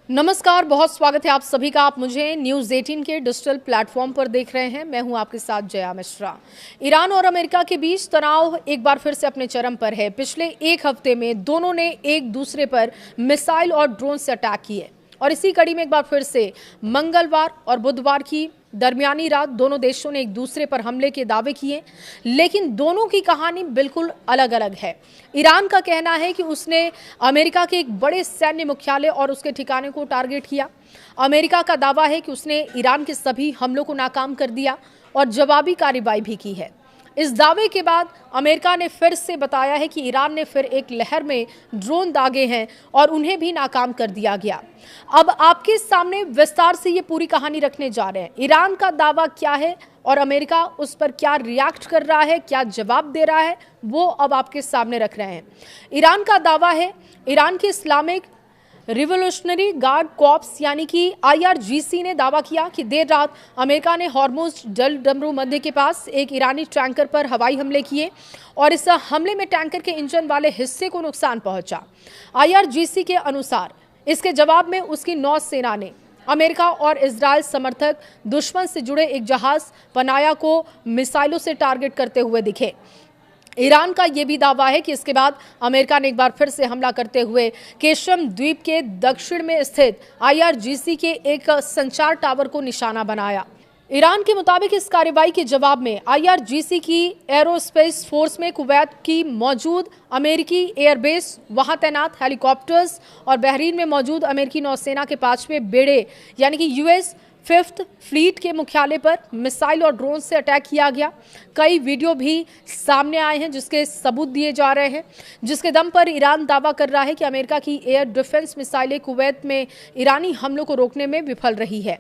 नमस्कार, बहुत स्वागत है आप सभी का। आप मुझे न्यूज़ 18 के डिजिटल प्लेटफॉर्म पर देख रहे हैं। मैं हूं आपके साथ जया मिश्रा। ईरान और अमेरिका के बीच तनाव एक बार फिर से अपने चरम पर है। पिछले एक हफ्ते में दोनों ने एक दूसरे पर मिसाइल और ड्रोन से अटैक किए और इसी कड़ी में एक बार फिर से मंगलवार और बुधवार की दरमियानी रात दोनों देशों ने एक दूसरे पर हमले के दावे किए, लेकिन दोनों की कहानी बिल्कुल अलग अलग है। ईरान का कहना है कि उसने अमेरिका के एक बड़े सैन्य मुख्यालय और उसके ठिकाने को टारगेट किया। अमेरिका का दावा है कि उसने ईरान के सभी हमलों को नाकाम कर दिया और जवाबी कार्रवाई भी की है। इस दावे के बाद अमेरिका ने फिर से बताया है कि ईरान ने फिर एक लहर में ड्रोन दागे हैं और उन्हें भी नाकाम कर दिया गया। अब आपके सामने विस्तार से ये पूरी कहानी रखने जा रहे हैं। ईरान का दावा क्या है और अमेरिका उस पर क्या रिएक्ट कर रहा है, क्या जवाब दे रहा है, वो अब आपके सामने रख रहे हैं। ईरान का दावा है, ईरान के इस्लामिक रिवोल्यूशनरी गार्ड कॉर्प्स यानी कि IRGC ने दावा किया कि देर रात अमेरिका ने हॉर्मुज जल डमरू मध्य के पास एक ईरानी टैंकर पर हवाई हमले किए और इस हमले में टैंकर के इंजन वाले हिस्से को नुकसान पहुंचा। IRGC के अनुसार इसके जवाब में उसकी नौसेना ने अमेरिका और इजरायल समर्थक दुश्मन से जुड़े एक जहाज पनाया को मिसाइलों से टारगेट करते हुए दिखे। ईरान का यह भी दावा है कि इसके बाद अमेरिका ने एक बार फिर से हमला करते हुए केशम द्वीप के दक्षिण में स्थित IRGC के एक संचार टावर को निशाना बनाया। ईरान के मुताबिक इस कार्रवाई के जवाब में IRGC की एरोस्पेस फोर्स में कुवैत की मौजूद अमेरिकी एयरबेस, वहां तैनात हेलीकॉप्टर्स और बहरीन में मौजूद अमेरिकी नौसेना के 5वें बेड़े यानी कि US 5th फ्लीट के मुख्यालय पर मिसाइल और ड्रोन से अटैक किया गया। कई वीडियो भी सामने आए हैं जिसके सबूत दिए जा रहे हैं, जिसके दम पर ईरान दावा कर रहा है कि अमेरिका की एयर डिफेंस मिसाइलें कुवैत में ईरानी हमलों को रोकने में विफल रही है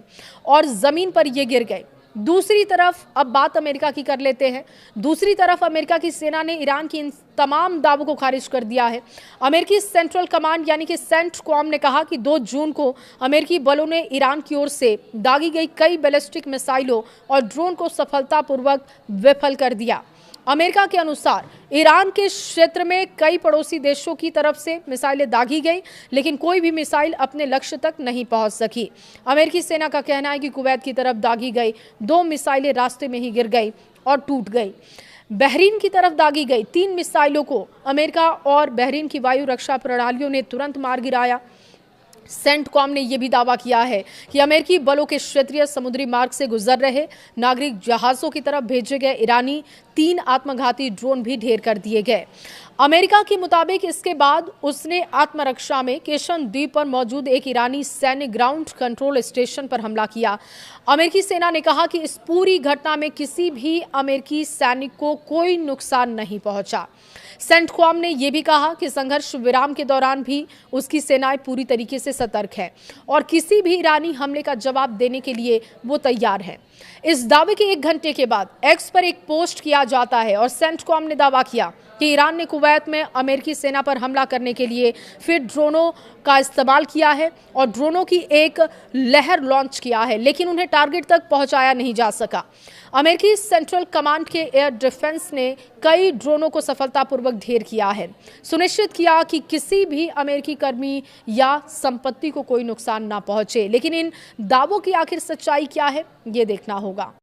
और जमीन पर ये गिर गए। दूसरी तरफ अब बात अमेरिका की कर लेते हैं। दूसरी तरफ अमेरिका की सेना ने ईरान की इन तमाम दावों को खारिज कर दिया है। अमेरिकी सेंट्रल कमांड यानी कि सेंटकॉम ने कहा कि 2 जून को अमेरिकी बलों ने ईरान की ओर से दागी गई कई बैलिस्टिक मिसाइलों और ड्रोन को सफलतापूर्वक विफल कर दिया। अमेरिका के अनुसार ईरान के क्षेत्र में कई पड़ोसी देशों की तरफ से मिसाइलें दागी गई, लेकिन कोई भी मिसाइल अपने लक्ष्य तक नहीं पहुंच सकी। अमेरिकी सेना का कहना है कि कुवैत की तरफ दागी गई 2 मिसाइलें रास्ते में ही गिर गई और टूट गई। बहरीन की तरफ दागी गई 3 मिसाइलों को अमेरिका और बहरीन की वायु रक्षा प्रणालियों ने तुरंत मार गिराया। सेंटकॉम ने यह भी दावा किया है कि अमेरिकी बलों के क्षेत्रीय समुद्री मार्ग से गुजर रहे नागरिक जहाजों की तरफ भेजे गए ईरानी 3 आत्मघाती ड्रोन भी ढेर कर दिए गए। अमेरिका के मुताबिक इसके बाद उसने आत्मरक्षा में केशम द्वीप पर मौजूद एक ईरानी सैन्य ग्राउंड कंट्रोल स्टेशन पर हमला किया। अमेरिकी सेना ने कहा कि इस पूरी घटना में किसी भी अमेरिकी सैनिक को कोई नुकसान नहीं पहुंचा। सेंटकॉम ने यह भी कहा कि संघर्ष विराम के दौरान भी उसकी सेनाएं पूरी तरीके से सतर्क है और किसी भी ईरानी हमले का जवाब देने के लिए वो तैयार है। इस दावे के 1 घंटे के बाद एक्स पर एक पोस्ट किया जाता है और सेंटकॉम ने दावा किया कि ईरान ने कुवैत में अमेरिकी सेना पर हमला करने के लिए फिर ड्रोनों का इस्तेमाल किया है और ड्रोनों की एक लहर लॉन्च किया है, लेकिन उन्हें टारगेट तक पहुंचाया नहीं जा सका। अमेरिकी सेंट्रल कमांड के एयर डिफेंस ने कई ड्रोनों को सफलतापूर्वक ढेर किया है, सुनिश्चित किया कि किसी भी अमेरिकी कर्मी या संपत्ति को कोई नुकसान ना पहुंचे। लेकिन इन दावों की आखिर सच्चाई क्या है, ये देखना होगा।